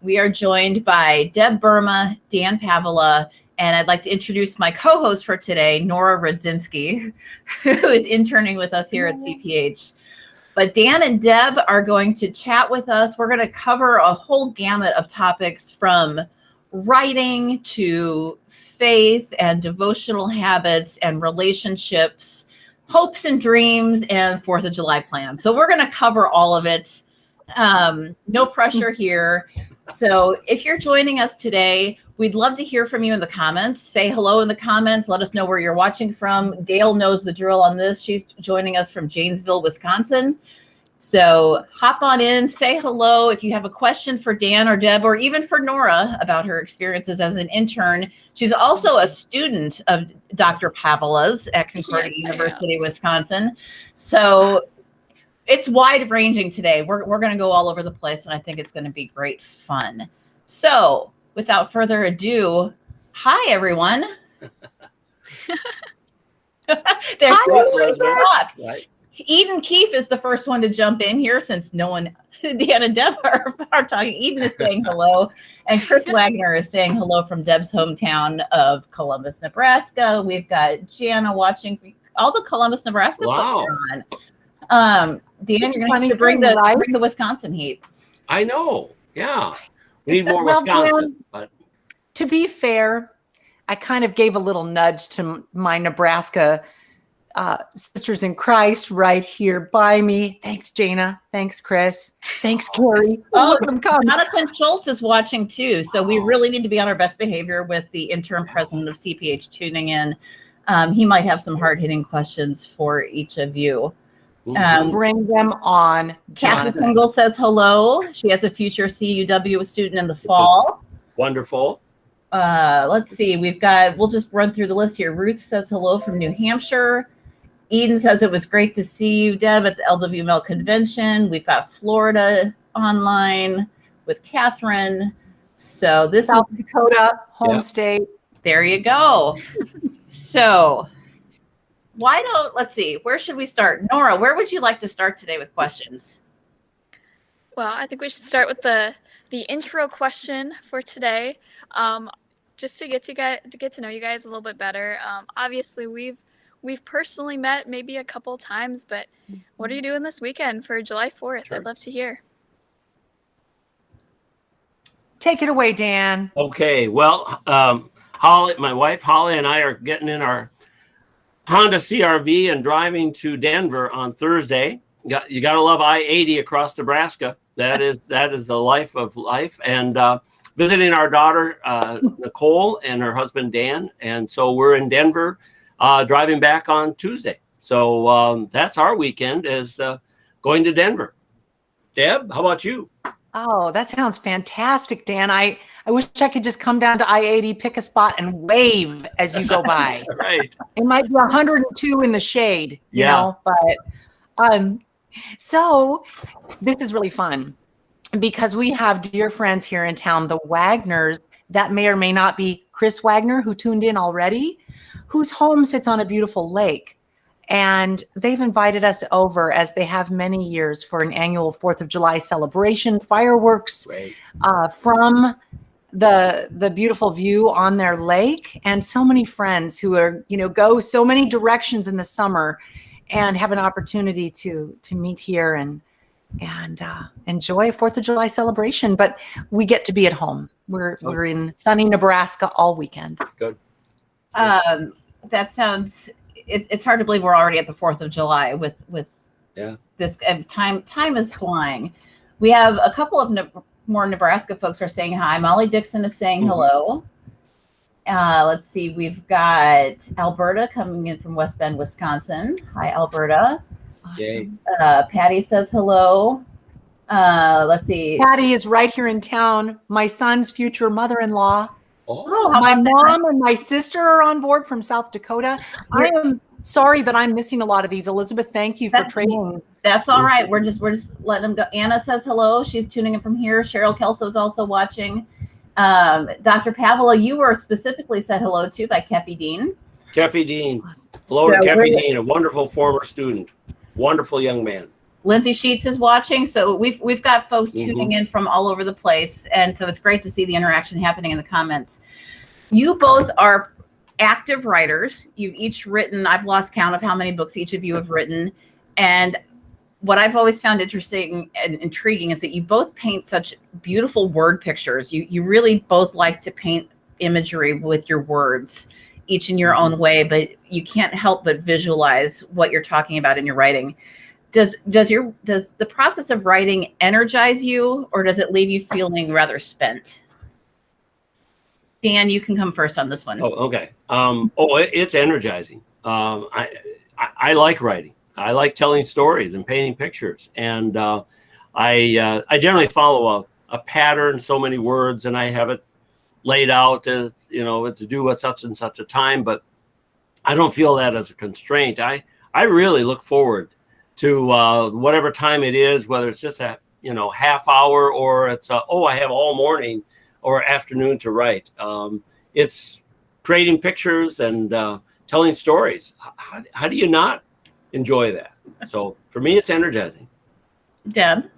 We are joined by Deb Burma Dan Paavola, and I'd like to introduce my co-host for today, Nora Rudzinski, who is interning with us here at CPH. But Dan and Deb are going to chat with us. We're going to cover a whole gamut of topics from writing to faith and devotional habits and relationships, hopes and dreams, and 4th of July plans. So we're going to cover all of it. No pressure here. So if you're joining us today, we'd love to hear from you in the comments. Say hello in the comments. Let us know where you're watching from. Gail knows the drill on this. She's joining us from Janesville, Wisconsin. So hop on in, say hello. If you have a question for Dan or Deb, or even for Nora about her experiences as an intern. She's also a student of Dr. Paavola's at Concordia University, Wisconsin. So it's wide ranging today. We're going to go all over the place, and I think it's going to be great fun. So without further ado, hi, everyone. Hi, Eden Keefe is the first one to jump in here since no one, Dan and Deb are talking. Eden is saying hello, and Chris Wagner is saying hello from Deb's hometown of Columbus, Nebraska. We've got Jana watching. All the Columbus, Nebraska folks are on. Dan, you're going to have to bring the Wisconsin heat. I know. Yeah. We need more Wisconsin. But to be fair, I kind of gave a little nudge to my Nebraska sisters in Christ right here by me. Thanks, Jana. Thanks, Chris. Thanks, Carrie. Jonathan Schultz is watching too. So we really need to be on our best behavior with the interim president of CPH tuning in. He might have some hard-hitting questions for each of you. Bring them on. Kathy Kingle says hello. She has a future CUW student in the fall. Wonderful. Let's see. We'll just run through the list here. Ruth says hello from New Hampshire. Eden says it was great to see you, Deb, at the LWML convention. We've got Florida online with Catherine. So this South Dakota, home state. There you go. So let's see, where should we start? Nora, where would you like to start today with questions? Well, I think we should start with the intro question for today, just to get to know you guys a little bit better. Obviously, we've personally met maybe a couple times, but what are you doing this weekend for July 4th? Sure. I'd love to hear. Take it away, Dan. Okay. Well, Holly, my wife Holly, and I are getting in our Honda CRV and driving to Denver on Thursday. You got to love I-80 across Nebraska. That is the life of life. And visiting our daughter Nicole and her husband Dan. And so we're in Denver, driving back on Tuesday. So that's our weekend, is going to Denver. Deb, how about you? Oh, that sounds fantastic, Dan. I wish I could just come down to I-80, pick a spot, and wave as you go by. Right. It might be 102 in the shade, you know, but so this is really fun because we have dear friends here in town, the Wagners, that may or may not be Chris Wagner, who tuned in already, whose home sits on a beautiful lake. And they've invited us over, as they have many years, for an annual 4th of July celebration, fireworks from the beautiful view on their lake, and so many friends who are, go so many directions in the summer and have an opportunity to meet here and enjoy a 4th of July celebration. But we get to be at home. We're in sunny Nebraska all weekend. Good. That sounds. It's hard to believe we're already at the 4th of July with this time is flying. We have a couple of more Nebraska folks are saying hi. Molly Dixon is saying hello. Let's see. We've got Alberta coming in from West Bend, Wisconsin. Hi, Alberta. Awesome. Patty says hello. Let's see. Patty is right here in town. My son's future mother-in-law. Oh, my mom and my sister are on board from South Dakota. I am sorry that I'm missing a lot of these. Elizabeth, thank you for trading. That's all right. We're just letting them go. Anna says hello. She's tuning in from here. Cheryl Kelso is also watching. Dr. Paavola, you were specifically said hello to by Keffy Dean. Keffy Dean. Hello to Keffy Dean, a wonderful former student. Wonderful young man. Lindsay Sheets is watching, so we've got folks tuning in from all over the place, and so it's great to see the interaction happening in the comments. You both are active writers. You've each written, I've lost count of how many books each of you have written, and what I've always found interesting and intriguing is that you both paint such beautiful word pictures. You really both like to paint imagery with your words, each in your own way, but you can't help but visualize what you're talking about in your writing. Does the process of writing energize you, or does it leave you feeling rather spent? Dan, you can come first on this one. Oh, okay. It's energizing. I like writing. I like telling stories and painting pictures, and I generally follow a pattern, so many words, and I have it laid out to it's due at such and such a time. But I don't feel that as a constraint. I really look forward to whatever time it is, whether it's just a half hour or it's I have all morning or afternoon to write. It's creating pictures and telling stories. How do you not enjoy that? So for me, it's energizing. Deb?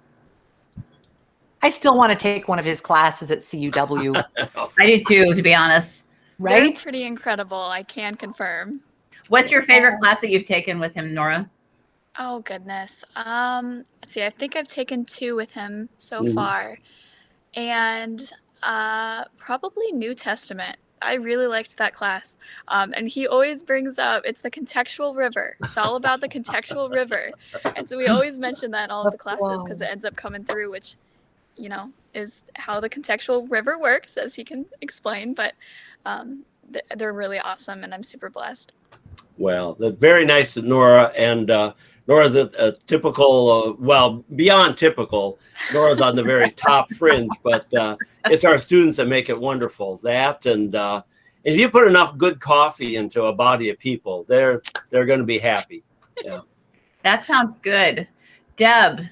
I still want to take one of his classes at CUW. I do too, to be honest. Right? They're pretty incredible. I can confirm. What's your favorite class that you've taken with him, Nora? Oh goodness. Let's see. I think I've taken 2 with him so far, and probably New Testament. I really liked that class. And he always brings up, it's the contextual river. It's all about the contextual river. And so we always mention that in all of the classes because it ends up coming through, which, is how the contextual river works, as he can explain. But they're really awesome, and I'm super blessed. Well, that's very nice, Nora. And Nora's a typical, beyond typical. Nora's on the very top fringe, but it's our students that make it wonderful. That and if you put enough good coffee into a body of people, they're going to be happy. Yeah, that sounds good. Deb,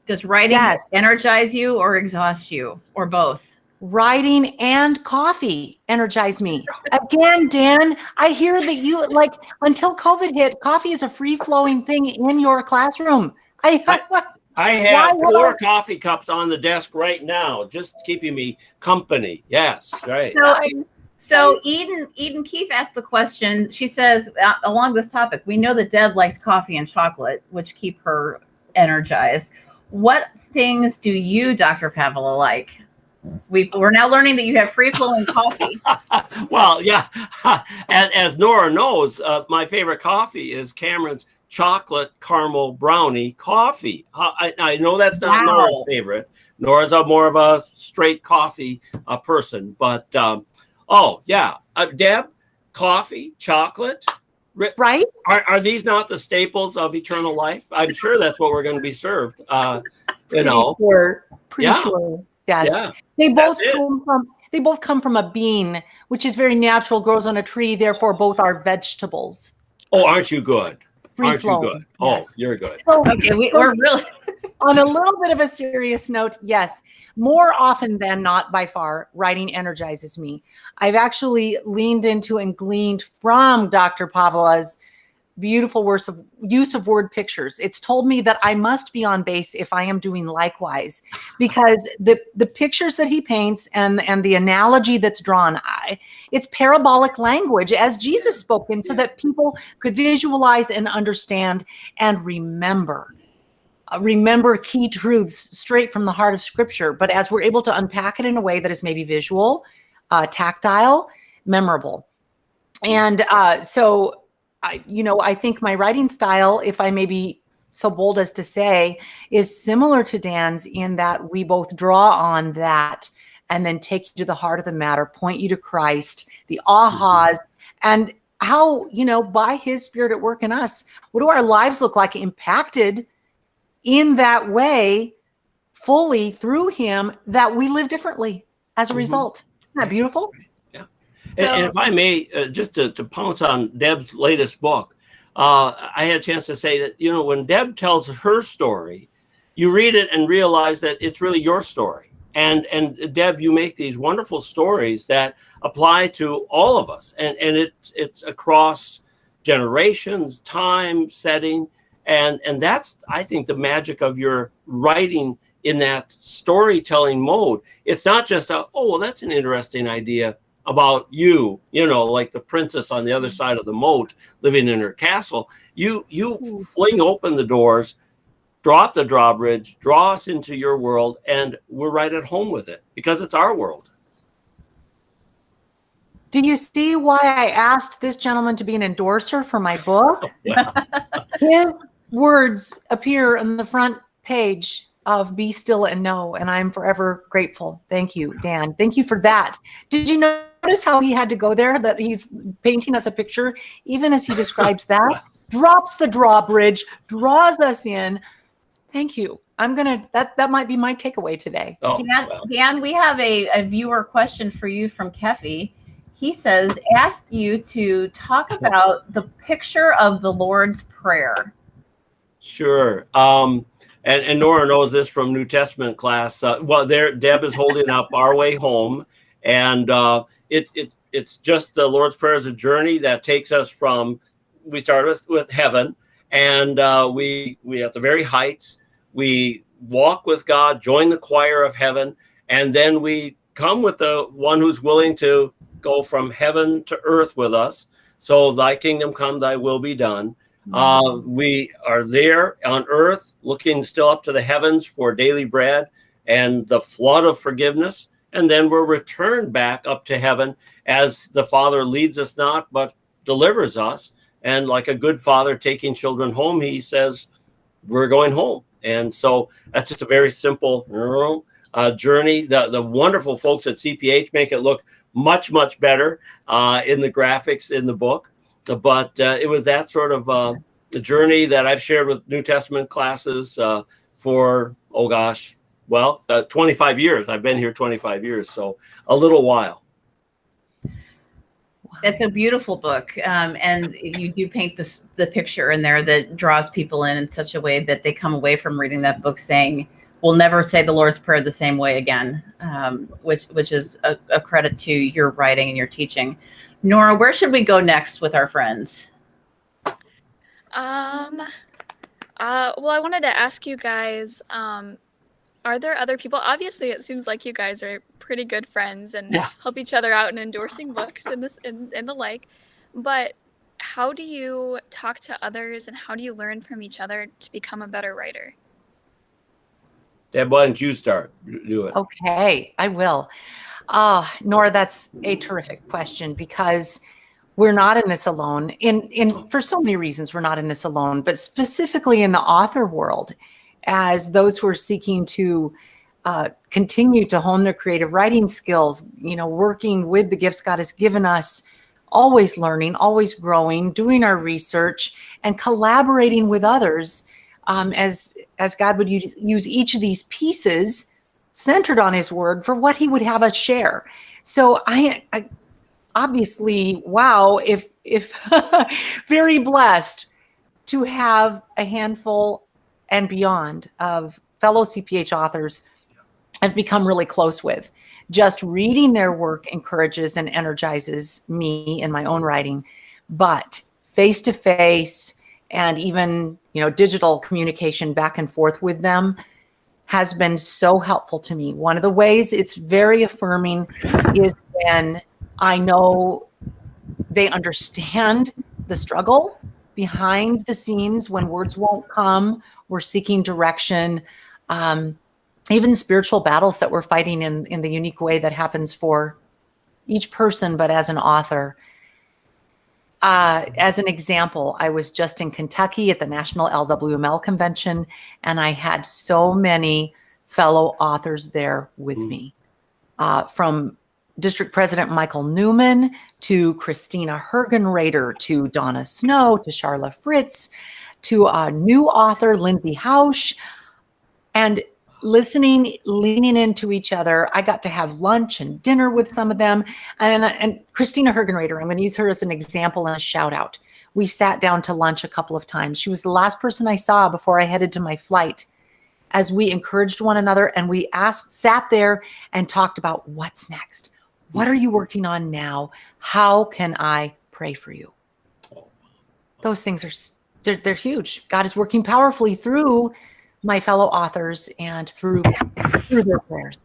does writing energize you or exhaust you, or both? Writing and coffee energize me. Again, Dan, I hear that you until COVID hit, coffee is a free-flowing thing in your classroom. I have 4 coffee cups on the desk right now, just keeping me company. Yes, right. So Eden Keefe asked the question. She says, along this topic, we know that Deb likes coffee and chocolate, which keep her energized. What things do you, Dr. Paavola, like? We're now learning that you have free-flowing coffee. Well, yeah. As Nora knows, my favorite coffee is Cameron's chocolate caramel brownie coffee. I know that's not Nora's favorite. Nora's more of a straight coffee person. But, Deb, coffee, chocolate. Right? Are these not the staples of eternal life? I'm sure that's what we're going to be served. Pretty sure. Yes. Yeah, they both come from a bean, which is very natural, grows on a tree, therefore both are vegetables. Oh, aren't you good? Aren't you good? Yes. Oh, you're good. So, okay, we're really on a little bit of a serious note, yes. More often than not, by far, writing energizes me. I've actually leaned into and gleaned from Dr. Paavola's beautiful use of word pictures. It's told me that I must be on base if I am doing likewise, because the pictures that he paints and the analogy that's drawn, it's parabolic language as Jesus spoke in, so that people could visualize and understand and remember key truths straight from the heart of Scripture. But as we're able to unpack it in a way that is maybe visual, tactile, memorable. And I think my writing style, if I may be so bold as to say, is similar to Dan's in that we both draw on that and then take you to the heart of the matter, point you to Christ, the ahas, and how, by his Spirit at work in us, what do our lives look like impacted in that way fully through him, that we live differently as a result. Isn't that beautiful? And if I may, just to pounce on Deb's latest book, I had a chance to say that, when Deb tells her story, you read it and realize that it's really your story. And Deb, you make these wonderful stories that apply to all of us. And it's across generations, time, setting. And that's, I think, the magic of your writing in that storytelling mode. It's not just oh, well, that's an interesting idea about you, like the princess on the other side of the moat living in her castle. You fling open the doors, drop the drawbridge, draw us into your world, and we're right at home with it because it's our world. Do you see why I asked this gentleman to be an endorser for my book? Yeah. His words appear on the front page of Be Still and Know, and I'm forever grateful. Thank you, Dan. Thank you for that. Did you notice how he had to go there, that he's painting us a picture, even as he describes that, drops the drawbridge, draws us in. Thank you. That might be my takeaway today. Oh, Dan, we have a viewer question for you from Keffy. He says, asked you to talk about the picture of the Lord's Prayer. Sure. And Nora knows this from New Testament class. Deb is holding up Our Way Home, and it's just the Lord's Prayer is a journey that takes us from, we start with heaven, and we at the very heights, we walk with God, join the choir of heaven, and then we come with the one who's willing to go from heaven to earth with us. So thy kingdom come, thy will be done. We are there on earth looking still up to the heavens for daily bread and the flood of forgiveness. And then we're returned back up to heaven as the Father leads us not, but delivers us. And like a good father taking children home, he says, we're going home. And so that's just a very simple journey. The wonderful folks at CPH make it look much, much better in the graphics in the book. But it was that sort of a journey that I've shared with New Testament classes for, 25 years. I've been here 25 years, so a little while. That's a beautiful book. And you do paint the picture in there that draws people in such a way that they come away from reading that book saying, we'll never say the Lord's Prayer the same way again, which is a credit to your writing and your teaching. Nora, where should we go next with our friends? Well, I wanted to ask you guys, are there other people? Obviously, it seems like you guys are pretty good friends and help each other out in endorsing books and the like. But how do you talk to others and how do you learn from each other to become a better writer? Deb, why don't you start? Do it. Okay, I will. Nora, that's a terrific question because we're not in this alone. For so many reasons, we're not in this alone, but specifically in the author world, as those who are seeking to continue to hone their creative writing skills, working with the gifts God has given us, always learning, always growing, doing our research, and collaborating with others as God would use each of these pieces centered on his word for what he would have us share. So I obviously, if very blessed to have a handful and beyond of fellow CPH authors I've become really close with. Just reading their work encourages and energizes me in my own writing, but face-to-face and even, digital communication back and forth with them has been so helpful to me. One of the ways it's very affirming is when I know they understand the struggle behind the scenes when words won't come, we're seeking direction, even spiritual battles that we're fighting in the unique way that happens for each person, but as an author. As an example, I was just in Kentucky at the National LWML convention, and I had so many fellow authors there with me, from District President Michael Newman to Christina Hergenrader to Donna Snow to Charla Fritz to a new author, Lindsay Hausch, and listening, leaning into each other. I got to have lunch and dinner with some of them. And Christina Hergenrader, I'm going to use her as an example and a shout out. We sat down to lunch a couple of times. She was the last person I saw before I headed to my flight, as we encouraged one another and we sat there and talked about what's next. What are you working on now? How can I pray for you? Those things are They're huge. God is working powerfully through my fellow authors and through their prayers.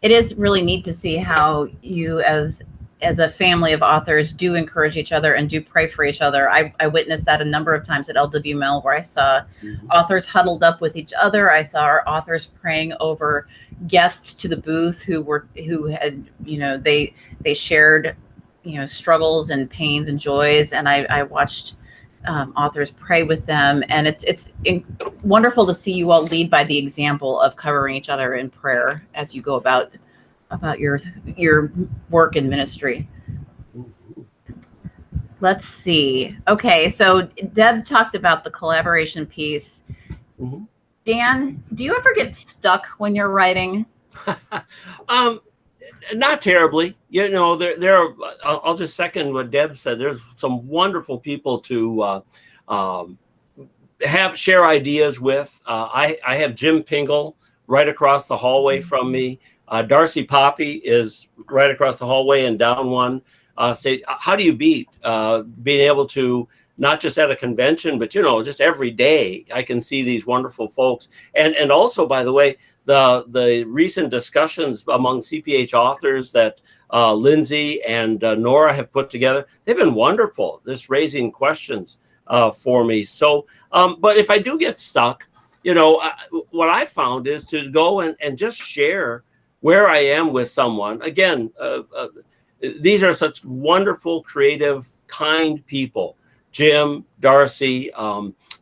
It is really neat to see how you as a family of authors do encourage each other and do pray for each other. I witnessed that a number of times at LWML, where I saw authors huddled up with each other. I saw our authors praying over guests to the booth who had, they shared, struggles and pains and joys. And I watched authors pray with them. And it's wonderful to see you all lead by the example of covering each other in prayer as you go about your work and ministry. Let's see. Okay, so Deb talked about the collaboration piece. Dan, do you ever get stuck when you're writing? Not terribly. There are, I'll just second what Deb said. There's some wonderful people to share ideas with. I have Jim Pingle right across the hallway from me. Darcy Poppy is right across the hallway and down one. Say, how do you beat being able to, not just at a convention, but just every day I can see these wonderful folks. And also, by the way, the recent discussions among CPH authors that Lindsay and Nora have put together, they've been wonderful, just raising questions for me. So, but if I do get stuck, what I found is to go and just share where I am with someone. Again, these are such wonderful, creative, kind people. Jim, Darcy,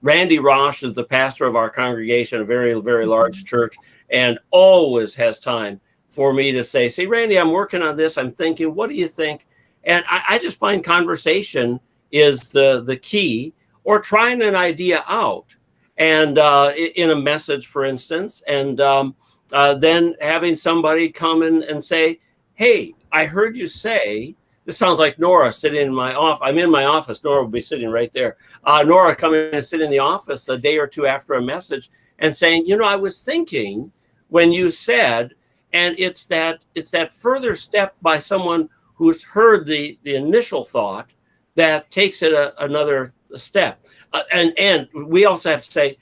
Randy Rosh is the pastor of our congregation, a very, very large church, and always has time for me to say, Randy, I'm working on this. I'm thinking, what do you think? And I just find conversation is the key, or trying an idea out and in a message, for instance, and then having somebody come in and say, hey, I heard you say, this sounds like Nora sitting in my office. I'm in my office. Nora will be sitting right there. Nora coming in and sit in the office a day or two after a message and saying, I was thinking when you said, and it's that further step by someone who's heard the initial thought that takes it another step. And we also have to say,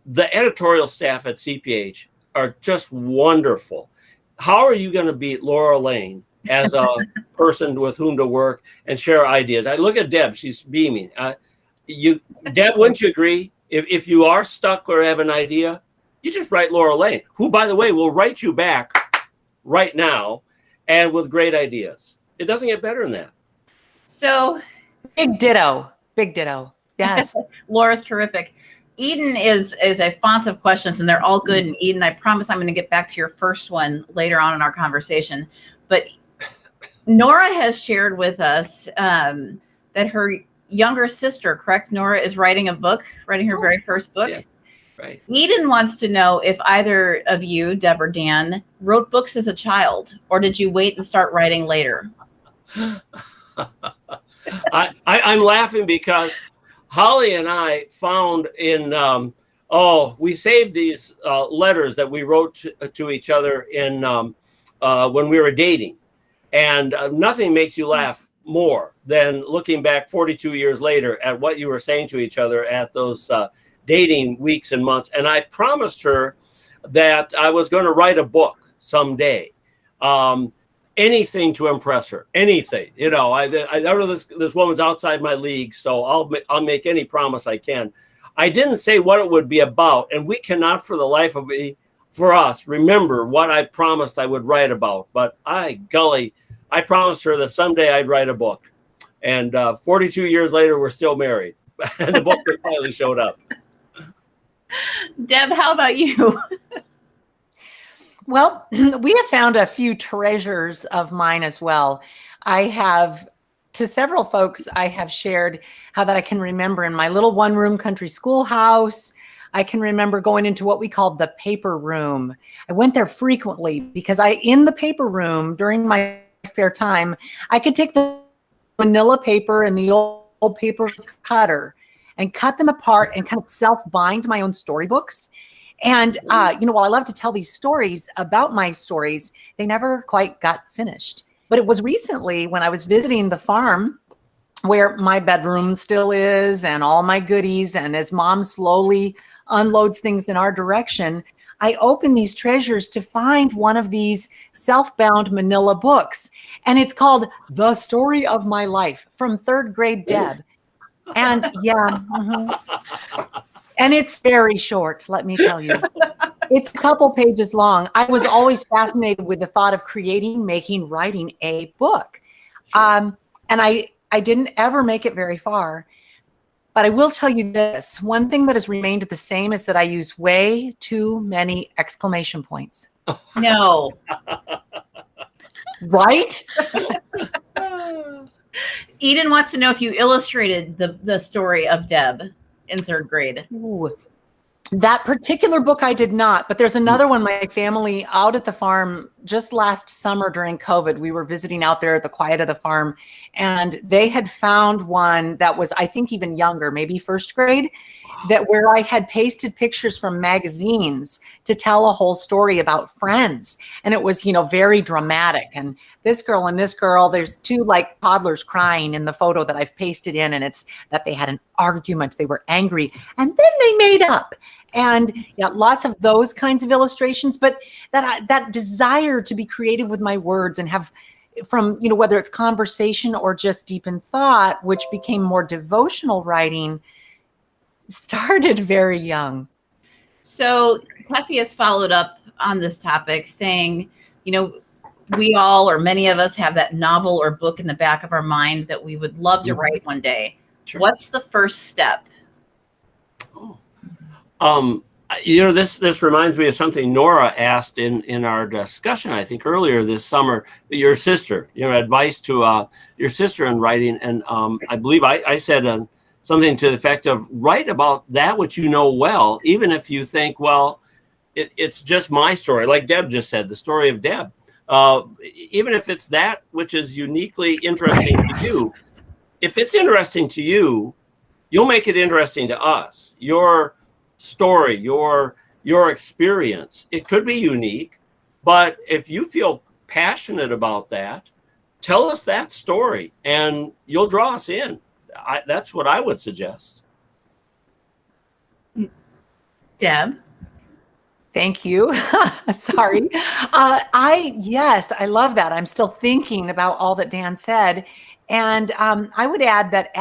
the editorial staff at CPH are just wonderful. How are you going to beat Laura Lane as a person with whom to work and share ideas? I look at Deb; she's beaming. Deb, wouldn't you agree? If you are stuck or have an idea, you just write Laura Lane, who, by the way, will write you back right now and with great ideas. It doesn't get better than that. So, big ditto. Yes, Laura's terrific. Eden is a font of questions, and they're all good. And Eden, I promise I'm going to get back to your first one later on in our conversation. But Nora has shared with us that her younger sister, correct, Nora, is writing her very first book. Yeah, right. Eden wants to know if either of you, Deb or Dan, wrote books as a child, or did you wait and start writing later? I'm laughing because Holly and I found in, we saved these letters that we wrote to each other in when we were dating. And nothing makes you laugh more than looking back 42 years later at what you were saying to each other at those dating weeks and months. And I promised her that I was going to write a book someday. Anything to impress her, anything. I know this woman's outside my league, so I'll make any promise I can. I didn't say what it would be about, and we cannot, for the life of me, for us, remember what I promised I would write about. But I promised her that someday I'd write a book. And 42 years later, we're still married, and the book finally showed up. Deb, how about you? Well, we have found a few treasures of mine as well. I have, to several folks, I have shared how that I can remember in my little one-room country schoolhouse. I can remember going into what we called the paper room. I went there frequently because in the paper room during my spare time, I could take the manila paper and the old paper cutter and cut them apart and kind of self-bind my own storybooks. And, while I love to tell these stories about my stories, they never quite got finished. But it was recently when I was visiting the farm where my bedroom still is and all my goodies. And as mom slowly unloads things in our direction, I open these treasures to find one of these self-bound manila books. And it's called The Story of My Life from third grade Deb. And yeah, and it's very short, let me tell you. It's a couple pages long. I was always fascinated with the thought of creating, making, writing a book. And I didn't ever make it very far. But I will tell you this, one thing that has remained the same is that I use way too many exclamation points. No. Right? Eden wants to know if you illustrated the story of Deb in third grade. Ooh. That particular book I did not, but there's another one. My family out at the farm just last summer during COVID, we were visiting out there at the quiet of the farm, and they had found one that was, I think, even younger, maybe first grade, that where I had pasted pictures from magazines to tell a whole story about friends. And it was, very dramatic. And this girl and this girl, there's two like toddlers crying in the photo that I've pasted in. And it's that they had an argument. They were angry and then they made up. And yeah, lots of those kinds of illustrations, but that desire to be creative with my words and have from, whether it's conversation or just deep in thought, which became more devotional writing, started very young. So Peppy has followed up on this topic saying, we all, or many of us, have that novel or book in the back of our mind that we would love to write one day. Sure. What's the first step? This reminds me of something Nora asked in our discussion, I think earlier this summer, your sister, advice to your sister in writing. And I believe I said something to the effect of write about that which you know well, even if you think, well, it's just my story. Like Deb just said, the story of Deb. Even if it's that which is uniquely interesting to you, if it's interesting to you, you'll make it interesting to us. Your story, your experience, it could be unique, but if you feel passionate about that, tell us that story and you'll draw us in. That's what I would suggest. Deb? Thank you. Sorry. Yes, I love that. I'm still thinking about all that Dan said. And I would add that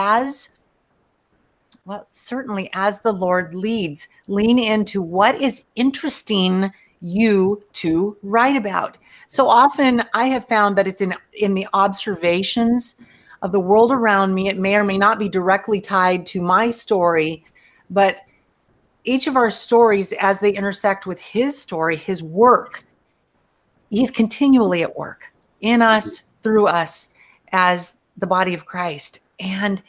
certainly as the Lord leads, lean into what is interesting you to write about. So often I have found that it's in the observations of the world around me. It may or may not be directly tied to my story, but each of our stories, as they intersect with his story, his work, he's continually at work in us, through us, as the body of Christ. And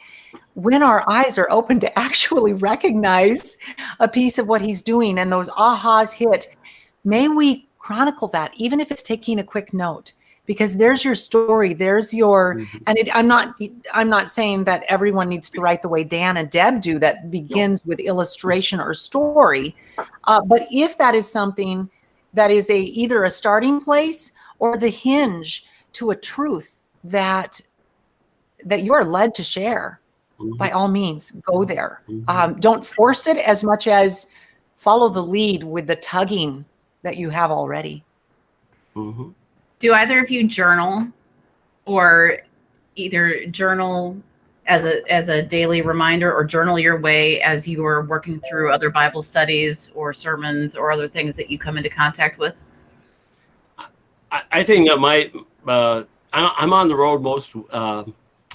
when our eyes are open to actually recognize a piece of what he's doing and those ahas hit, may we chronicle that, even if it's taking a quick note, because there's your story, there's your, and I'm not saying that everyone needs to write the way Dan and Deb do, that begins with illustration or story. But if that is something that is either a starting place or the hinge to a truth that you are led to share, by all means, go there. Don't force it as much as follow the lead with the tugging that you have already. Do either of you journal, or either journal as a daily reminder or journal your way as you are working through other Bible studies or sermons or other things that you come into contact with? I think that I'm on the road most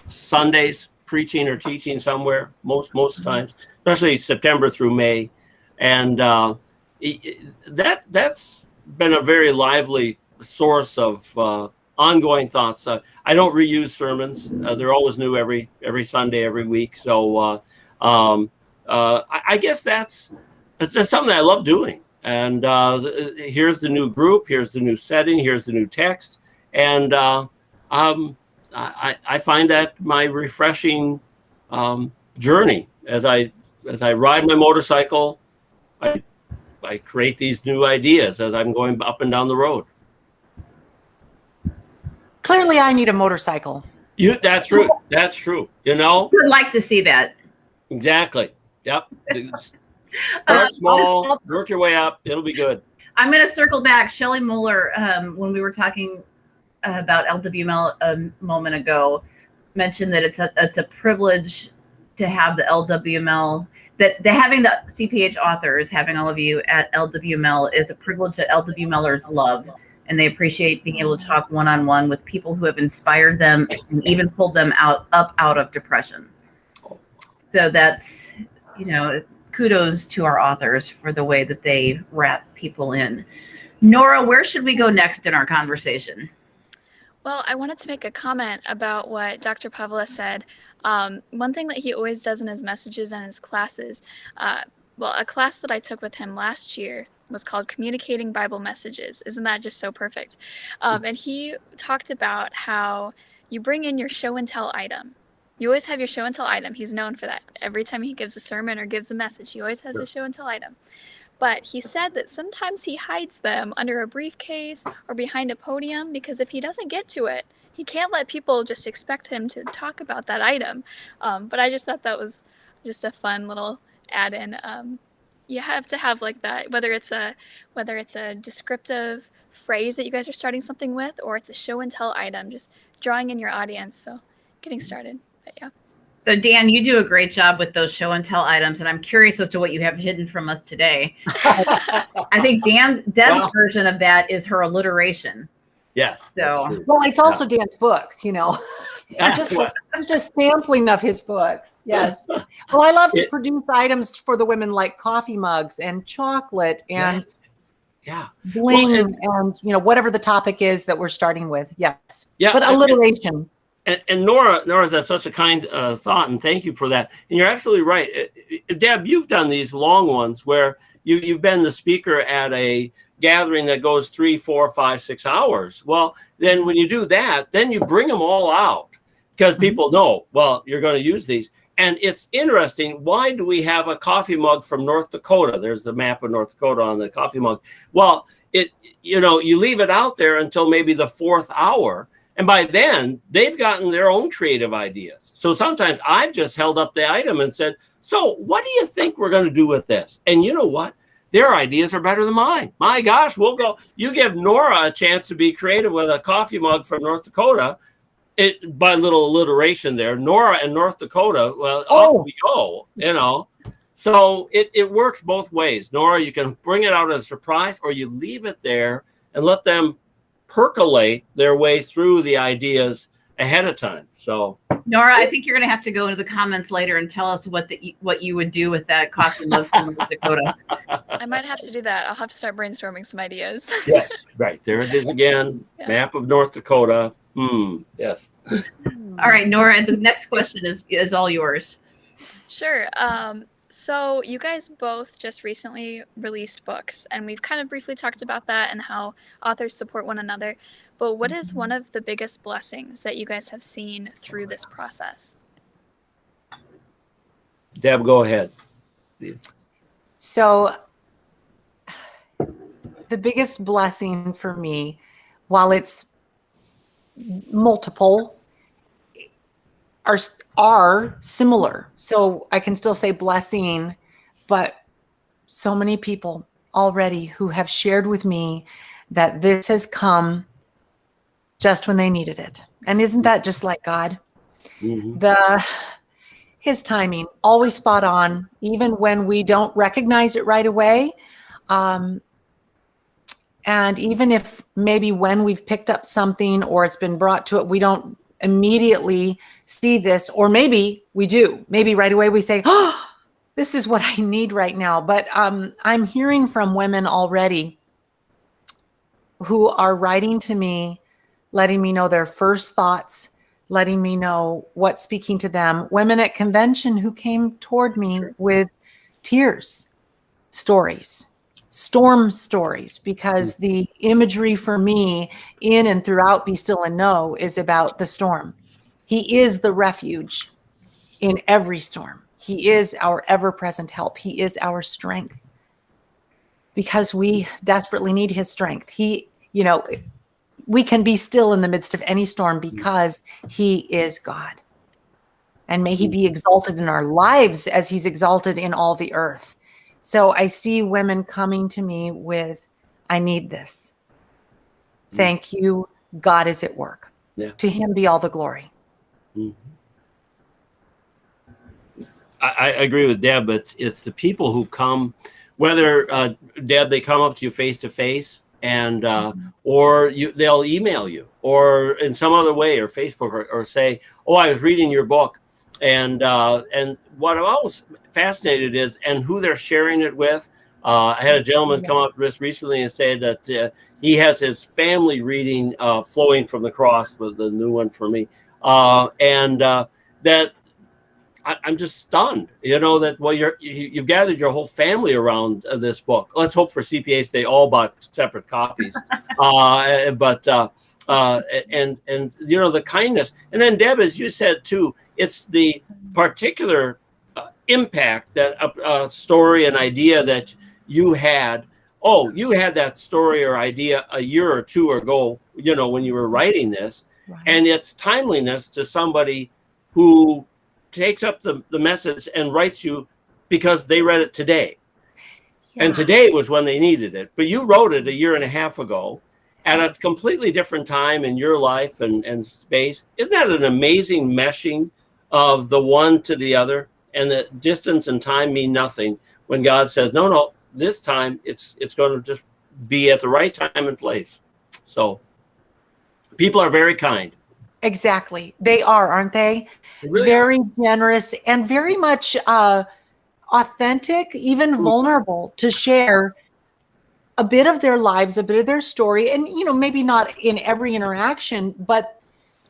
Sundays, preaching or teaching somewhere most times, especially September through May. And that's been a very lively source of ongoing thoughts. I don't reuse sermons. They're always new every Sunday, every week. So I guess that's something that I love doing. And here's the new group, here's the new setting, here's the new text. And I find that my refreshing journey as I ride my motorcycle. I create these new ideas as I'm going up and down the road. Clearly, I need a motorcycle. That's true. That's true. You know, Would like to see that. exactly. Yep. Start small, work your way up. It'll be good. I'm going to circle back. Shelley Mueller, when we were talking about LWML a moment ago, mentioned that it's a privilege to have the LWML. That having the CPH authors, having all of you at LWML is a privilege that LWMLers love, and they appreciate being able to talk one-on-one with people who have inspired them and even pulled them up out of depression. So that's, kudos to our authors for the way that they wrap people in. Nora, where should we go next in our conversation? Well, I wanted to make a comment about what Dr. Paavola said. One thing that he always does in his messages and his classes, a class that I took with him last year was called Communicating Bible Messages. Isn't that just so perfect? And he talked about how you bring in your show and tell item. You always have your show and tell item. He's known for that. Every time he gives a sermon or gives a message, he always has a show and tell item. But he said that sometimes he hides them under a briefcase or behind a podium, because if he doesn't get to it, he can't let people just expect him to talk about that item. But I just thought that was just a fun little add-in. You have to have like that, whether it's a descriptive phrase that you guys are starting something with, or it's a show and tell item, just drawing in your audience. So getting started. But yeah. So Dan, you do a great job with those show and tell items, and I'm curious as to what you have hidden from us today. I think Deb's version of that is her alliteration. Yes. So well, it's also Dan's books, That's I'm just sampling of his books. Yes. Well, I love to produce items for the women, like coffee mugs and chocolate and bling and whatever the topic is that we're starting with. Yes. Yeah. But alliteration. And Nora's that's such a kind thought, and thank you for that. And you're absolutely right. Deb, you've done these long ones where you've been the speaker at a gathering that goes 3, 4, 5, 6 hours. Well, then when you do that, then you bring them all out because people know, well, you're going to use these. And it's interesting. Why do we have a coffee mug from North Dakota? There's the map of North Dakota on the coffee mug. Well, you leave it out there until maybe the 4th hour. And by then, they've gotten their own creative ideas. So sometimes I've just held up the item and said, so what do you think we're going to do with this? And you know what? Their ideas are better than mine. My gosh, we'll go. You give Nora a chance to be creative with a coffee mug from North Dakota. By little alliteration there, Nora and North Dakota, well, off we go, So it works both ways. Nora, you can bring it out as a surprise, or you leave it there and let them percolate their way through the ideas ahead of time. So Nora, I think you're going to have to go into the comments later and tell us what you would do with that coffee mug from North Dakota. I might have to do that. I'll have to start brainstorming some ideas. Yes, right. There it is again. Yeah. Map of North Dakota. Yes. All right, Nora, the next question is all yours. Sure. So you guys both just recently released books, and we've kind of briefly talked about that and how authors support one another. But what is one of the biggest blessings that you guys have seen through this process? Deb, go ahead. So the biggest blessing for me, while it's multiple, are similar. So I can still say blessing, but so many people already who have shared with me that this has come just when they needed it. And isn't that just like God? Mm-hmm. His timing, always spot on, even when we don't recognize it right away. And even if maybe when we've picked up something or it's been brought to it, we don't immediately see this, or maybe we do. Maybe right away we say, oh, this is what I need right now. But I'm hearing from women already who are writing to me, letting me know their first thoughts, letting me know what's speaking to them. Women at convention who came toward me with tears, stories, storm stories, because the imagery for me in and throughout Be Still and Know is about the storm. He is the refuge in every storm. He is our ever-present help. He is our strength because we desperately need his strength. we can be still in the midst of any storm because he is God. And may he be exalted in our lives as he's exalted in all the earth. So I see women coming to me with, I need this. Thank you. God is at work. Yeah. To him be all the glory. Mm-hmm. I agree with Deb. It's the people who come, whether Deb, they come up to you face to face, and or they'll email you, or in some other way, or Facebook, or say, "Oh, I was reading your book," and what I'm always fascinated is and who they're sharing it with. I had a gentleman come up just recently and say that he has his family reading "Flowing from the Cross," was the new one for me, and that. I'm just stunned, that, well, you've gathered your whole family around this book. Let's hope for CPAs they all bought separate copies. And the kindness. And then, Deb, as you said, too, it's the particular impact that a story, an idea that you had. Oh, you had that story or idea a year or two ago, when you were writing this. Right. And its timeliness to somebody who takes up the message and writes you because they read it today. Yeah. And today was when they needed it. But you wrote it a year and a half ago at a completely different time in your life and space. Isn't that an amazing meshing of the one to the other? And that distance and time mean nothing when God says, no, this time it's going to just be at the right time and place. So people are very kind. Exactly. They are, aren't they? They really very generous and very much authentic, even vulnerable to share a bit of their lives, a bit of their story. And, maybe not in every interaction, but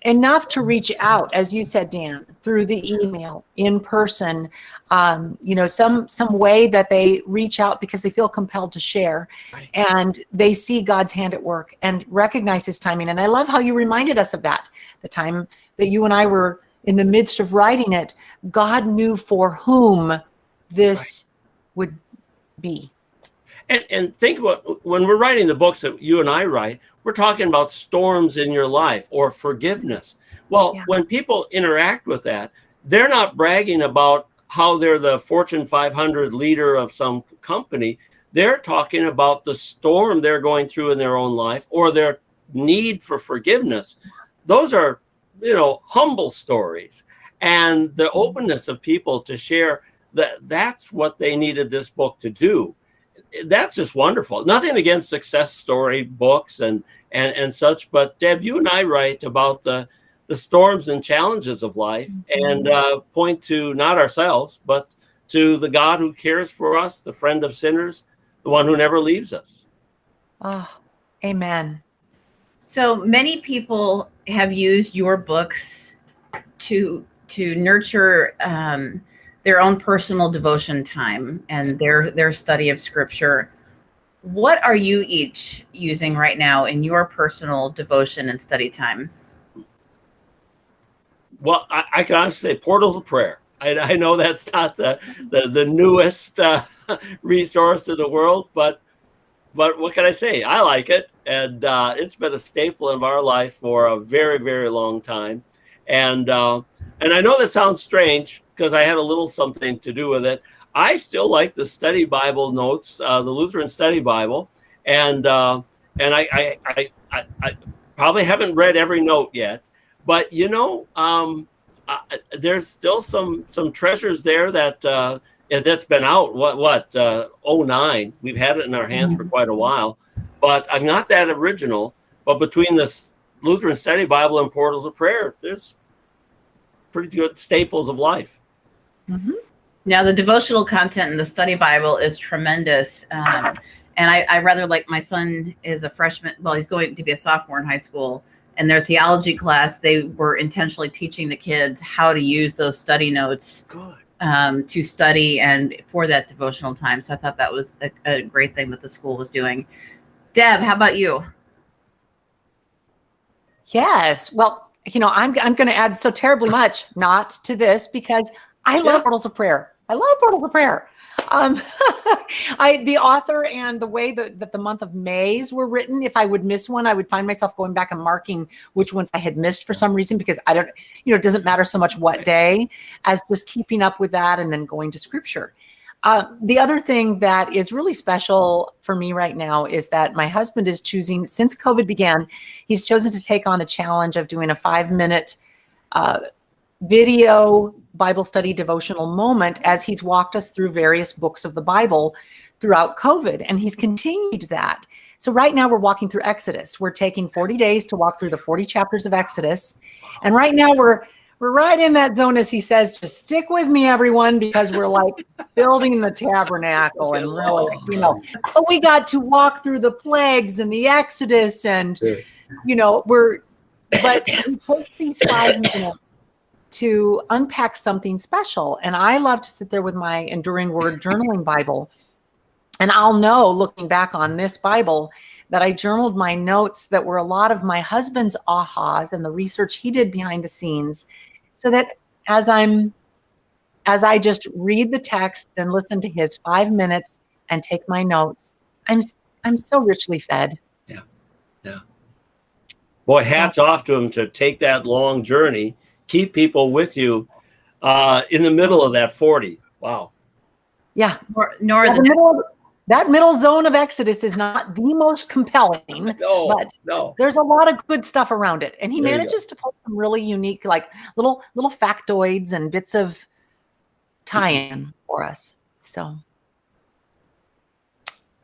enough to reach out, as you said, Dan, through the email, in person, some way that they reach out because they feel compelled to share. Right. And they see God's hand at work and recognize his timing. And I love how you reminded us of that. The time that you and I were in the midst of writing it, God knew for whom this would be. And think about when we're writing the books that you and I write, we're talking about storms in your life or forgiveness. Well, when people interact with that, they're not bragging about how they're the Fortune 500 leader of some company. They're talking about the storm they're going through in their own life or their need for forgiveness. Those are, humble stories. And the openness of people to share that's what they needed this book to do. That's just wonderful. Nothing against success story books and such, but Deb, you and I write about the storms and challenges of life and point to not ourselves, but to the God who cares for us, the friend of sinners, the one who never leaves us. Oh, amen. So many people have used your books to nurture their own personal devotion time and their study of scripture. What are you each using right now in your personal devotion and study time? Well, I can honestly say Portals of Prayer. I know that's not the newest resource in the world, but what can I say? I like it, and it's been a staple of our life for a very, very long time. And I know that sounds strange because I had a little something to do with it. I still like the study Bible notes, the Lutheran Study Bible, and I probably haven't read every note yet, but there's still some treasures there that's been out. What 09? We've had it in our hands for quite a while, but I'm not that original. But between this Lutheran Study Bible and Portals of Prayer, there's pretty good staples of life. Mm-hmm. Now, the devotional content in the study Bible is tremendous. And I rather like my son is a freshman. Well, he's going to be a sophomore in high school. And their theology class, they were intentionally teaching the kids how to use those study notes to study and for that devotional time. So I thought that was a great thing that the school was doing. Deb, how about you? Yes. Well, I'm going to add so terribly much not to this because I love Portals of Prayer. I love Portals of Prayer. Um, the author and the way that the month of Mays were written, if I would miss one, I would find myself going back and marking which ones I had missed for some reason, because I don't, it doesn't matter so much what day as just keeping up with that and then going to scripture. The other thing that is really special for me right now is that my husband is choosing, since COVID began, he's chosen to take on the challenge of doing a 5-minute video Bible study devotional moment as he's walked us through various books of the Bible throughout COVID. And he's continued that. So right now we're walking through Exodus. We're taking 40 days to walk through the 40 chapters of Exodus. And right now we're right in that zone, as he says, just stick with me, everyone, because we're like building the tabernacle and really, but we got to walk through the plagues and the Exodus and, but we take these 5 minutes to unpack something special. And I love to sit there with my Enduring Word journaling Bible. And I'll know, looking back on this Bible, that I journaled my notes that were a lot of my husband's ahas and the research he did behind the scenes, so that as I just read the text and listen to his 5 minutes and take my notes, I'm so richly fed. Yeah. Boy, hats off to him to take that long journey. Keep people with you in the middle of that 40. Wow. Yeah. Nor that middle zone of Exodus is not the most compelling, but there's a lot of good stuff around it. And he manages to pull some really unique, like little factoids and bits of tie-in for us. So,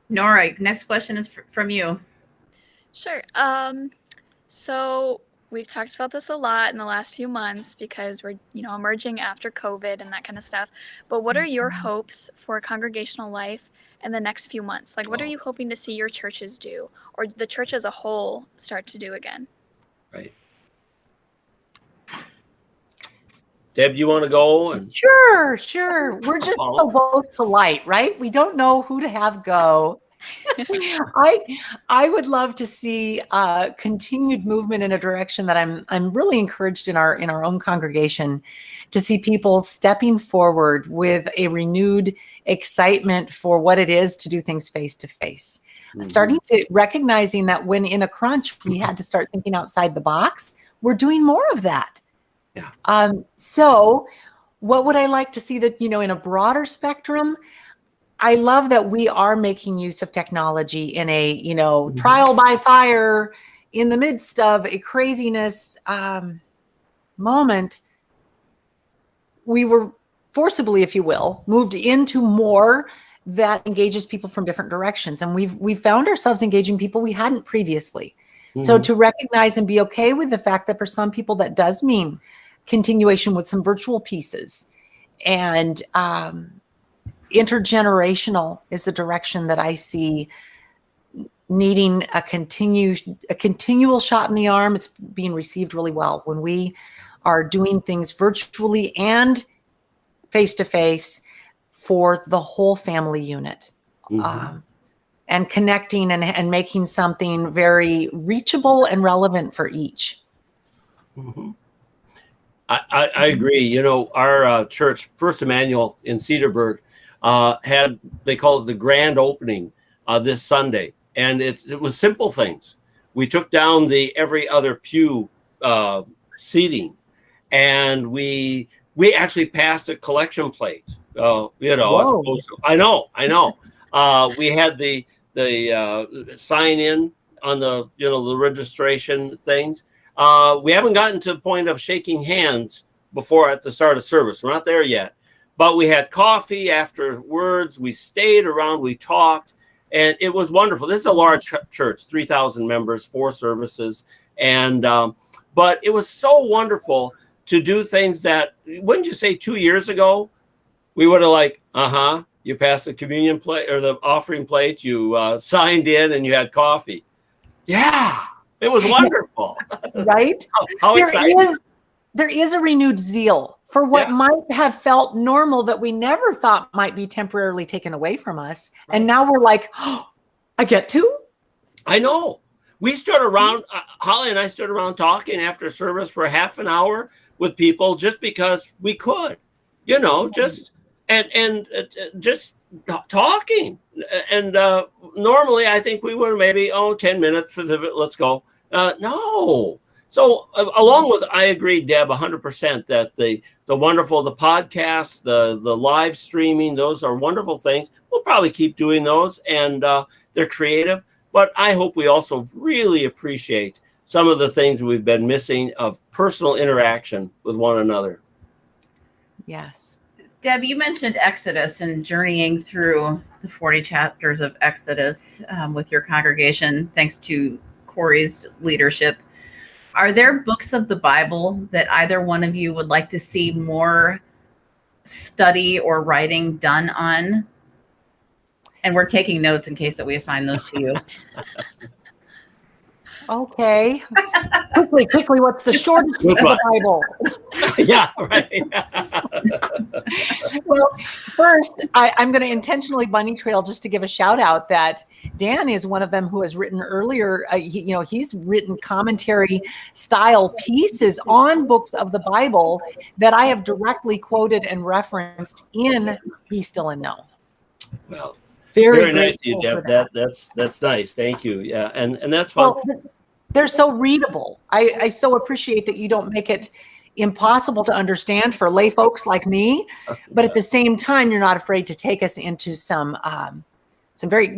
Nora, next question is from you. Sure. So we've talked about this a lot in the last few months because we're, emerging after COVID and that kind of stuff. But what are your hopes for congregational life in the next few months? Like, what are you hoping to see your churches do, or the church as a whole start to do again? Right. Deb, you want to go? Sure. We're just both polite, right? We don't know who to have go. I would love to see continued movement in a direction that I'm really encouraged in our own congregation, to see people stepping forward with a renewed excitement for what it is to do things face to face. Starting to recognizing that when in a crunch we had to start thinking outside the box, we're doing more of that. Yeah. So what would I like to see that, in a broader spectrum? I love that we are making use of technology in a, trial by fire in the midst of a craziness moment. We were forcibly, if you will, moved into more that engages people from different directions. And we've found ourselves engaging people we hadn't previously. So to recognize and be okay with the fact that for some people that does mean continuation with some virtual pieces. And intergenerational is the direction that I see needing a continual shot in the arm. It's being received really well when we are doing things virtually and face-to-face for the whole family unit. And connecting and making something very reachable and relevant for each. I agree. Our church, First Emmanuel in Cedarburg, they call it the grand opening this Sunday. And it was simple things. We took down the every other pew seating, and we actually passed a collection plate. As opposed to, I know. We had the sign in on the registration things. We haven't gotten to the point of shaking hands before at the start of service. We're not there yet. But we had coffee afterwards. We stayed around. We talked. And it was wonderful. This is a large church, 3,000 members, 4 services. And but it was so wonderful to do things that, wouldn't you say 2 years ago, we would have you passed the communion plate or the offering plate, you signed in and you had coffee. Yeah, it was wonderful. Right? How exciting. There is a renewed zeal for what might have felt normal that we never thought might be temporarily taken away from us. Right. And now we're like, I get to? I know. We stood around, Holly and I stood around talking after service for half an hour with people just because we could, just talking. And normally I think we would maybe, 10 minutes, let's go. No. So along with, I agree, Deb, 100% that the wonderful, the podcasts, the live streaming, those are wonderful things. We'll probably keep doing those, and they're creative. But I hope we also really appreciate some of the things we've been missing of personal interaction with one another. Yes. Deb, you mentioned Exodus and journeying through the 40 chapters of Exodus with your congregation, thanks to Corey's leadership. Are there books of the Bible that either one of you would like to see more study or writing done on? And we're taking notes in case that we assign those to you. Okay. Quickly, what's the shortest book of the Bible? Yeah, right. Well, first, I'm going to intentionally bunny trail just to give a shout out that Dan is one of them who has written earlier. He's written commentary style pieces on books of the Bible that I have directly quoted and referenced in Be Still and Know. Well, very nice of you, Deb. That's nice. Thank you. Yeah, and that's fun. Well, they're so readable. I so appreciate that you don't make it impossible to understand for lay folks like me, but at the same time, you're not afraid to take us into some very,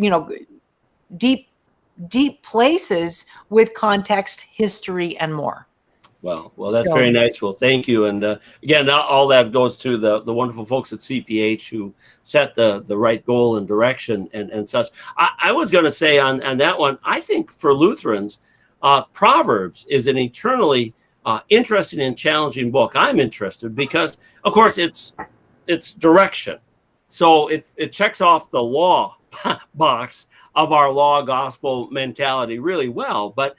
deep places with context, history, and more. Well, that's very nice. Well, thank you. And again, all that goes to the wonderful folks at CPH who set the right goal and direction and such. I was going to say on that one, I think for Lutherans, Proverbs is an eternally interesting and challenging book. I'm interested because, of course, it's direction. So it checks off the law box of our law gospel mentality really well. But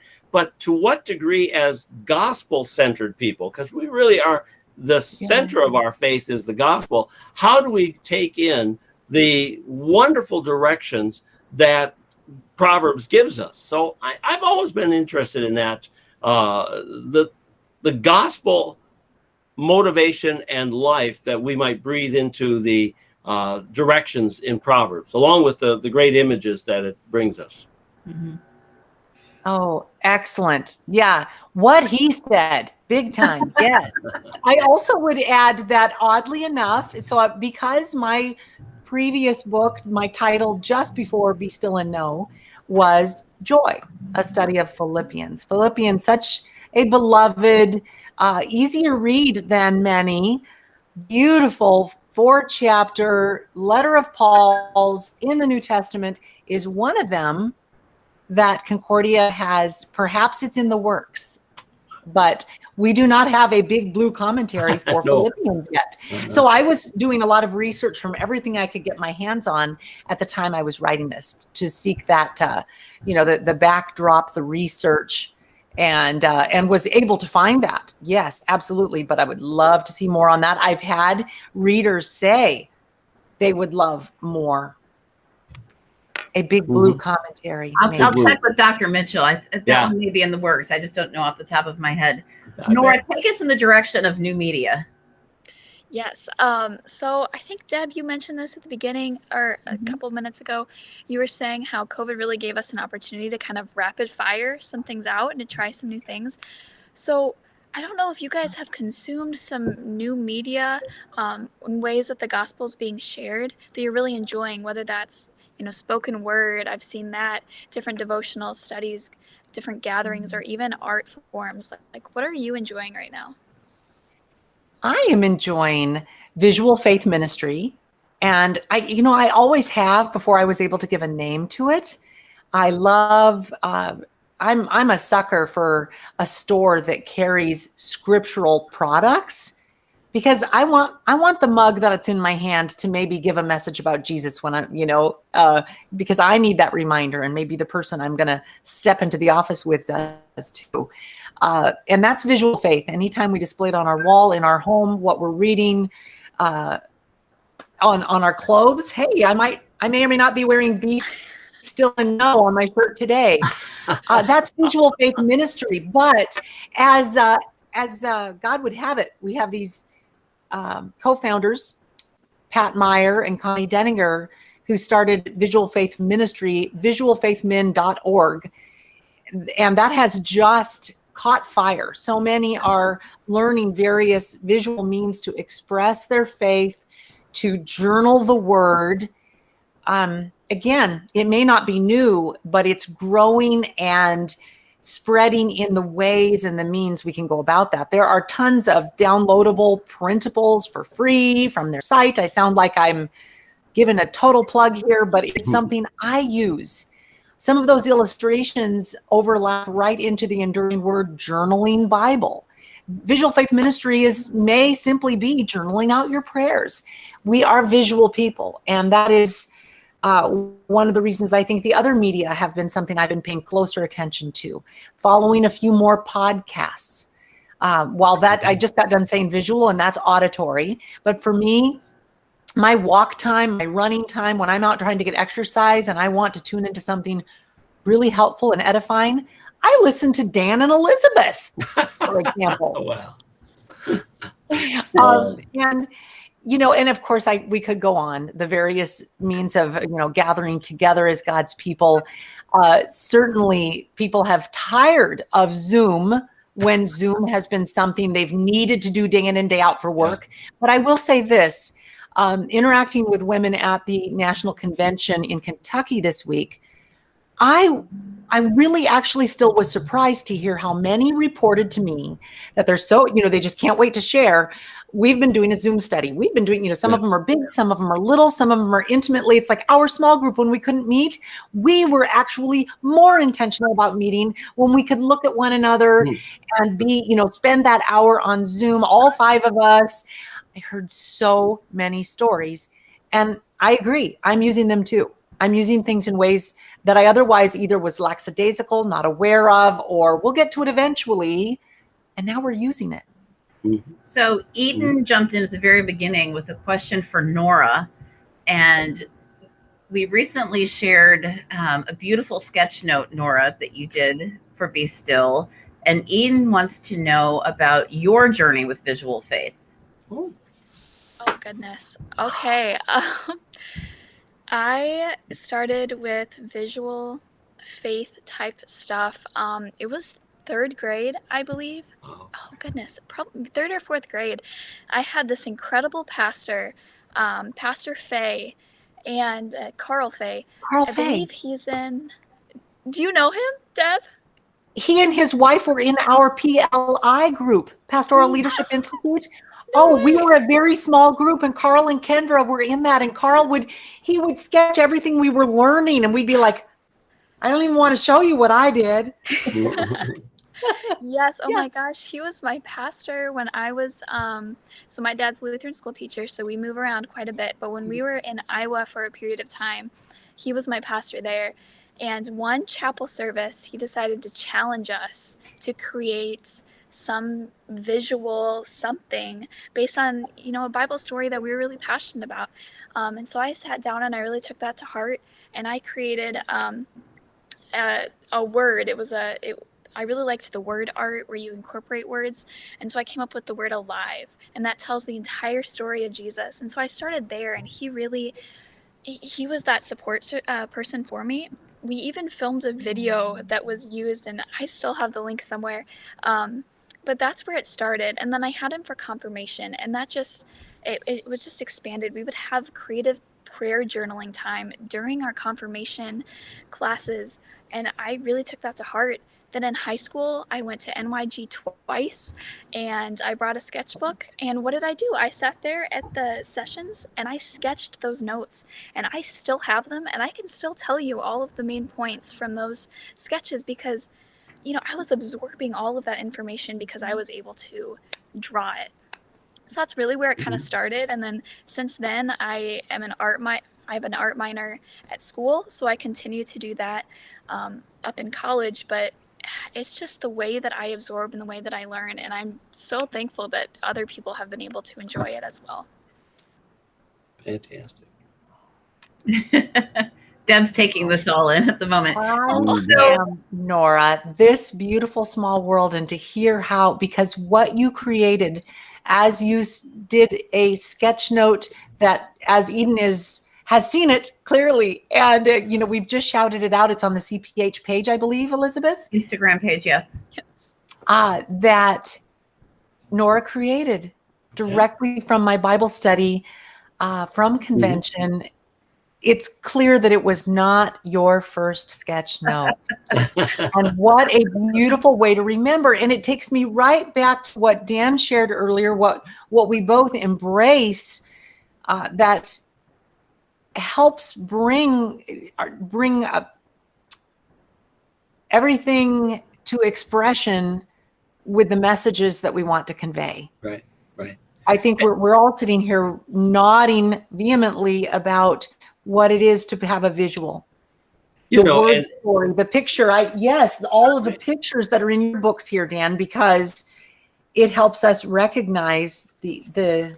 to what degree as gospel-centered people, because we really are, the center of our faith is the gospel, how do we take in the wonderful directions that Proverbs gives us? So I've always been interested in that, the gospel motivation and life that we might breathe into the directions in Proverbs, along with the great images that it brings us. Mm-hmm. Oh, excellent. Yeah. What he said, big time. Yes. I also would add that oddly enough, because my previous book, my title just before Be Still and Know was Joy, a study of Philippians. Philippians, such a beloved, easier read than many, beautiful 4-chapter letter of Paul's in the New Testament is one of them that Concordia has. Perhaps it's in the works, but we do not have a big blue commentary for No. Philippians yet. So I was doing a lot of research from everything I could get my hands on at the time I was writing this to seek that, the backdrop, the research, and was able to find that. Yes, absolutely. But I would love to see more on that. I've had readers say they would love more. A big blue commentary. I'll check with Dr. Mitchell. That one may be in the works. I just don't know off the top of my head. Nora, take us in the direction of new media. Yes. So I think, Deb, you mentioned this at the beginning or a couple of minutes ago. You were saying how COVID really gave us an opportunity to kind of rapid fire some things out and to try some new things. So I don't know if you guys have consumed some new media in ways that the gospel is being shared that you're really enjoying, whether that's spoken word. I've seen that, different devotional studies, different gatherings, or even art forms. Like, what are you enjoying right now? I am enjoying visual faith ministry. And I always have before I was able to give a name to it. I love, I'm a sucker for a store that carries scriptural products, because I want the mug that's in my hand to maybe give a message about Jesus when because I need that reminder, and maybe the person I'm going to step into the office with does too. And that's visual faith. Anytime we display it on our wall, in our home, what we're reading, on our clothes. Hey, I may or may not be wearing Be Still and Know on my shirt today. That's visual faith ministry. But as God would have it, we have these co-founders, Pat Meyer and Connie Denninger, who started Visual Faith Ministry, visualfaithmin.org. And that has just caught fire. So many are learning various visual means to express their faith, to journal the word. Again, it may not be new, but it's growing and spreading in the ways and the means we can go about that. There are tons of downloadable printables for free from their site. I sound like I'm giving a total plug here, but it's something I use. Some of those illustrations overlap right into the Enduring Word Journaling Bible. Visual Faith Ministry may simply be journaling out your prayers. We are visual people, and that is one of the reasons I think the other media have been something I've been paying closer attention to. Following a few more podcasts. While that, I just got done saying visual, and that's auditory. But for me, my walk time, my running time, when I'm out trying to get exercise and I want to tune into something really helpful and edifying, I listen to Dan and Elizabeth, for example. Wow. And and of course, we could go on the various means of, gathering together as God's people. Certainly, people have tired of Zoom when Zoom has been something they've needed to do day in and day out for work. Yeah. But I will say this, interacting with women at the National Convention in Kentucky this week, I really actually still was surprised to hear how many reported to me that they're so, they just can't wait to share. We've been doing a Zoom study. We've been doing, some of them are big, some of them are little, some of them are intimately. It's like our small group when we couldn't meet. We were actually more intentional about meeting when we could look at one another and be, spend that hour on Zoom, all 5 of us. I heard so many stories, and I agree. I'm using them too. I'm using things in ways that I otherwise either was lackadaisical, not aware of, or we'll get to it eventually. And now we're using it. So Eden jumped in at the very beginning with a question for Nora, and we recently shared a beautiful sketch note, Nora, that you did for Be Still. And Eden wants to know about your journey with visual faith. Oh goodness. Okay. I started with visual faith type stuff. It was 3rd grade, I believe. Oh goodness, probably 3rd or 4th grade. I had this incredible pastor, Pastor Fay, and Carl Fay. I believe he's in. Do you know him, Deb? He and his wife were in our PLI group, Pastoral Leadership Institute. Oh, we were a very small group, and Carl and Kendra were in that. And Carl would sketch everything we were learning, and we'd be like, I don't even want to show you what I did. Yes. Oh my gosh. He was my pastor when I was, so my dad's Lutheran school teacher, so we move around quite a bit. But when we were in Iowa for a period of time, he was my pastor there. And one chapel service, he decided to challenge us to create some visual something based on, a Bible story that we were really passionate about. And so I sat down and I really took that to heart, and I created a word. I really liked the word art where you incorporate words. And so I came up with the word alive, and that tells the entire story of Jesus. And so I started there, and he was that support person for me. We even filmed a video that was used, and I still have the link somewhere. But that's where it started. And then I had him for confirmation, and that it was just expanded. We would have creative prayer journaling time during our confirmation classes, and I really took that to heart. Then in high school, I went to NYG twice, and I brought a sketchbook. And what did I do? I sat there at the sessions, and I sketched those notes, and I still have them, and I can still tell you all of the main points from those sketches because, I was absorbing all of that information because I was able to draw it. So that's really where it kind of started. And then since then, I have an art minor at school, so I continue to do that up in college. But it's just the way that I absorb and the way that I learn, and I'm so thankful that other people have been able to enjoy it as well. Fantastic. Deb's taking this all in at the moment. Nora, this beautiful small world, and to hear how, because what you created as you did a sketch note that as Eden has seen it clearly, and we've just shouted it out. It's on the CPH page, I believe, Elizabeth. Instagram page, yes. That Nora created directly from my Bible study, from convention. It's clear that it was not your first sketch note. And what a beautiful way to remember. And it takes me right back to what Dan shared earlier, what we both embrace, that helps bring up everything to expression with the messages that we want to convey. Right. I think we're all sitting here nodding vehemently about what it is to have a visual. Word story, the picture. All of the pictures that are in your books here, Dan, because it helps us recognize the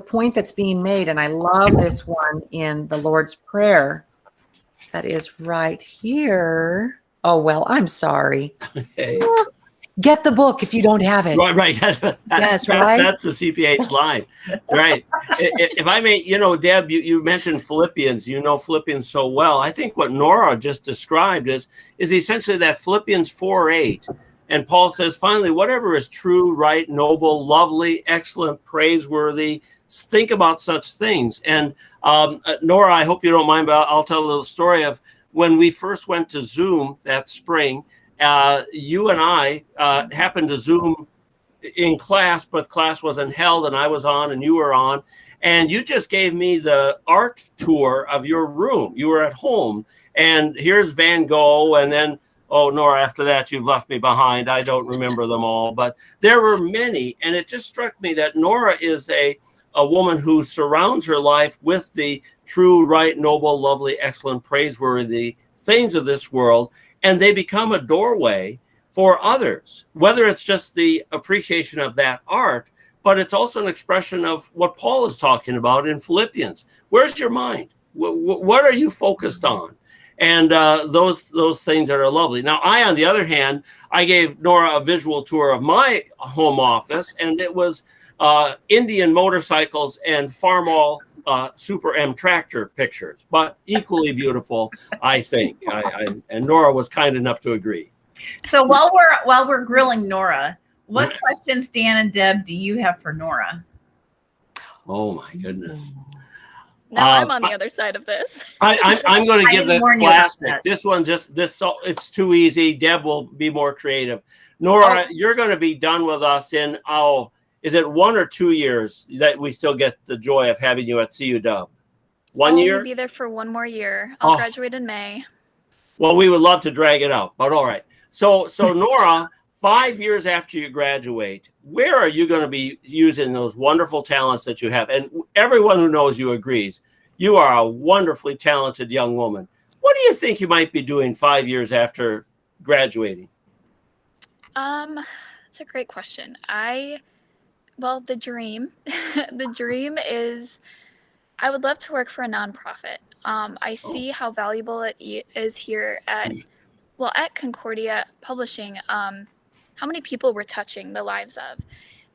point that's being made. And I love this one in the Lord's Prayer that is right here. Oh, well, I'm sorry. Okay. Get the book if you don't have it. Right. That's the CPH line. Right. If I may, Deb, you mentioned Philippians. You know Philippians so well. I think what Nora just described is essentially that Philippians 4:8. And Paul says, finally, whatever is true, right, noble, lovely, excellent, praiseworthy, think about such things. And Nora, I hope you don't mind, but I'll tell a little story of when we first went to Zoom that spring. You and I happened to Zoom in class, but class wasn't held, and I was on and you were on. And you just gave me the art tour of your room. You were at home, and here's Van Gogh, and then, oh, Nora, after that, you've left me behind. I don't remember them all, but there were many. And it just struck me that Nora is a woman who surrounds her life with the true, right, noble, lovely, excellent, praiseworthy things of this world. And they become a doorway for others, whether it's just the appreciation of that art, but it's also an expression of what Paul is talking about in Philippians. Where's your mind? What are you focused on? And those things that are lovely. Now, on the other hand, I gave Nora a visual tour of my home office, and it was Indian motorcycles and Farmall Super M tractor pictures, but equally beautiful, I think. And Nora was kind enough to agree. So while we're grilling Nora, what questions, Dan and Deb, do you have for Nora? Oh my goodness! Now I'm on the other side of this. I'm going to give the classic. This one it's too easy. Deb will be more creative. Nora, you're going to be done with us in is it 1 or 2 years that we still get the joy of having you at CU Dub? 1 year? I'll be there for 1 more year. I'll graduate in May. Well, we would love to drag it out, but all right. So Nora, 5 years after you graduate, where are you going to be using those wonderful talents that you have? And everyone who knows you agrees, you are a wonderfully talented young woman. What do you think you might be doing 5 years after graduating? That's a great question. The dream is I would love to work for a nonprofit. I see how valuable it is here at Concordia Publishing, how many people we're touching the lives of.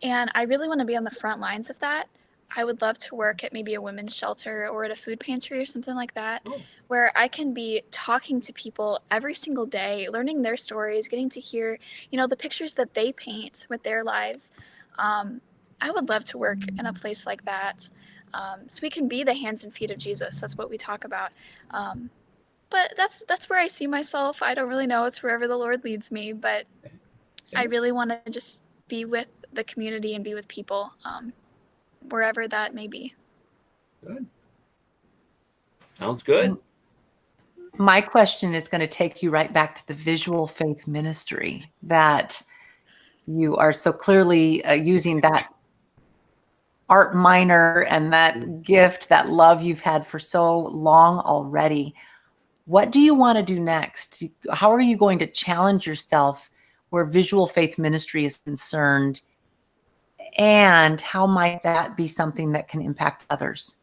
And I really want to be on the front lines of that. I would love to work at maybe a women's shelter or at a food pantry or something like that, where I can be talking to people every single day, learning their stories, getting to hear, the pictures that they paint with their lives. I would love to work in a place like that. So we can be the hands and feet of Jesus. That's what we talk about. But that's where I see myself. I don't really know. It's wherever the Lord leads me, but I really want to just be with the community and be with people, wherever that may be. Good. Sounds good. My question is going to take you right back to the visual faith ministry that you are so clearly using that art minor and that gift, that love you've had for so long already. What do you want to do next? How are you going to challenge yourself where visual faith ministry is concerned? And how might that be something that can impact others?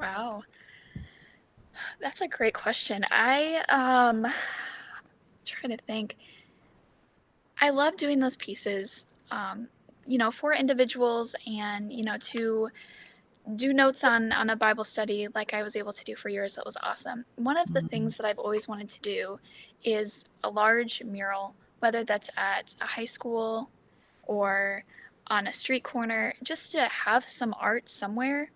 Wow. That's a great question. I try to think. I love doing those pieces. for individuals and, to do notes on a Bible study like I was able to do for yours. That was awesome. One of the things that I've always wanted to do is a large mural, whether that's at a high school or on a street corner, just to have some art somewhere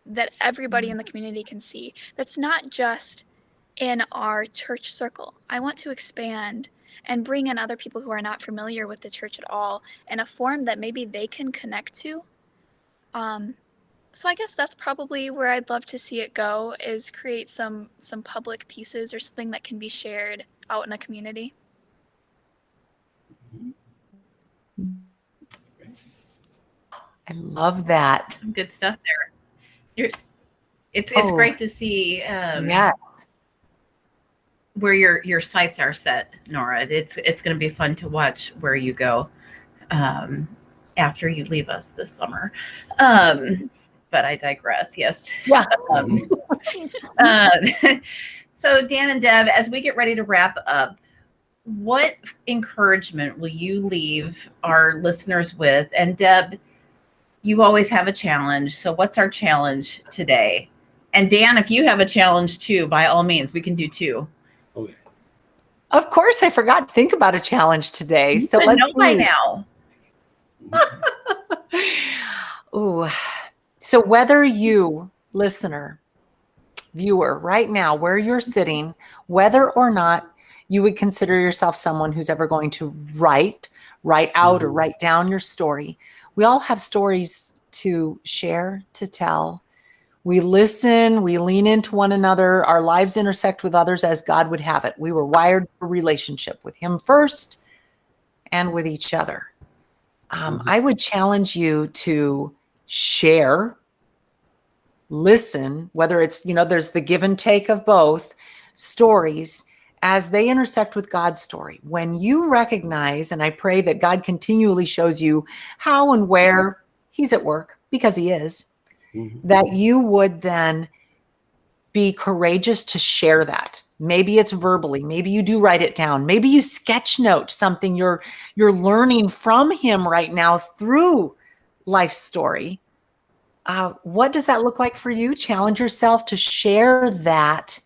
that everybody in the community can see. That's not just in our church circle. I want to expand and bring in other people who are not familiar with the church at all in a form that maybe they can connect to. So I guess that's probably where I'd love to see it go, is create some public pieces or something that can be shared out in the community. I love that. Some good stuff there. It's Oh. great to see Yes. where your sights are set, Nora. It's going to be fun to watch where you go after you leave us this summer. But I digress. Yes. Yeah. So Dan and Deb, as we get ready to wrap up, what encouragement will you leave our listeners with? And Deb, you always have a challenge. So what's our challenge today? And Dan, if you have a challenge too, by all means, we can do two. Okay. Of course, I forgot to think about a challenge today. You So should let's know by see. now. Ooh. So whether you, listener, viewer, right now, where you're sitting, whether or not you would consider yourself someone who's ever going to write out or write down your story, we all have stories to share, to tell. We listen, we lean into one another. Our lives intersect with others as God would have it. We were wired for relationship with Him first and with each other. I would challenge you to share, listen, whether it's, there's the give and take of both stories as they intersect with God's story. When you recognize, and I pray that God continually shows you how and where He's at work, because He is, that you would then be courageous to share that. Maybe it's verbally, maybe you do write it down, maybe you sketch note something you're learning from Him right now through life's story. What does that look like for you? Challenge yourself to share that,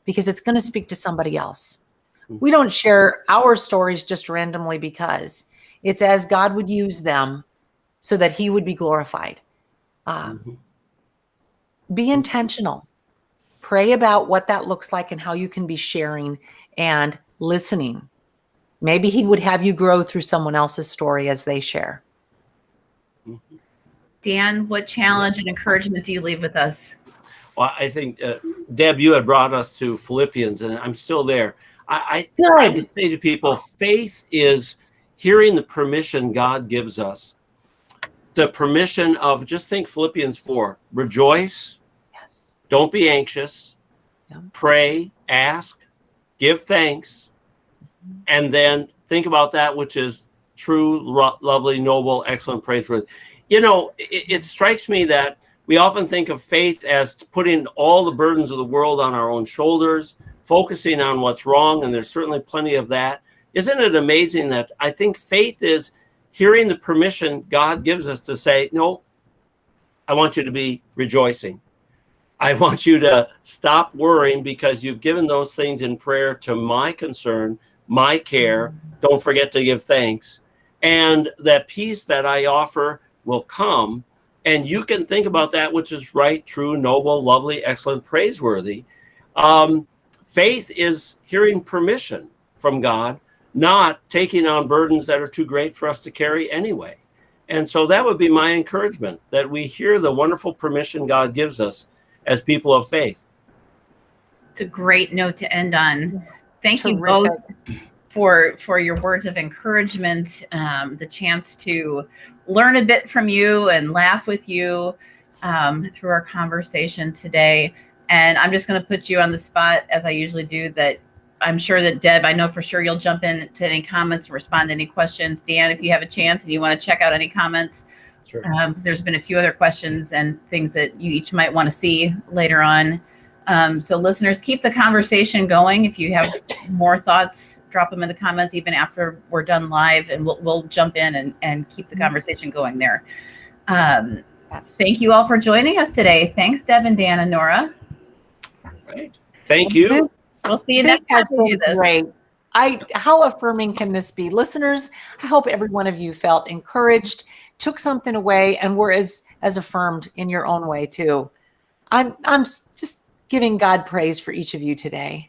because it's going to speak to somebody else. We don't share our stories just randomly, because it's as God would use them so that He would be glorified. Be intentional. Pray about what that looks like and how you can be sharing and listening. Maybe He would have you grow through someone else's story as they share. Dan, what challenge and encouragement do you leave with us? Well, I think, Deb, you had brought us to Philippians, and I'm still there. I would say to people, faith is hearing the permission God gives us. The permission of, just think Philippians 4, rejoice, don't be anxious, pray, ask, give thanks, and then think about that which is true, lovely, noble, excellent, praiseworthy. It strikes me that we often think of faith as putting all the burdens of the world on our own shoulders, focusing on what's wrong, and there's certainly plenty of that. Isn't it amazing that I think faith is hearing the permission God gives us to say, no, I want you to be rejoicing. I want you to stop worrying, because you've given those things in prayer to my concern, my care. Don't forget to give thanks. And that peace that I offer will come. And you can think about that which is right, true, noble, lovely, excellent, praiseworthy. Faith is hearing permission from God, not taking on burdens that are too great for us to carry anyway. And so that would be my encouragement, that we hear the wonderful permission God gives us as people of faith. It's a great note to end on. Thank you both for your words of encouragement, the chance to learn a bit from you and laugh with you through our conversation today. And I'm just going to put you on the spot, as I usually do, that I'm sure that Deb, I know for sure you'll jump in to any comments and respond to any questions. Dan, if you have a chance and you want to check out any comments, sure. Because there's been a few other questions and things that you each might want to see later on. So listeners, keep the conversation going. If you have more thoughts, drop them in the comments even after we're done live, and we'll jump in and keep the conversation going there. Thank you all for joining us today. Thanks, Deb and Dan and Nora. Right. Thank you. We'll see you This next time has we do been this. great. How affirming can this be? Listeners, I hope every one of you felt encouraged, took something away, and were as affirmed in your own way too. I'm just giving God praise for each of you today.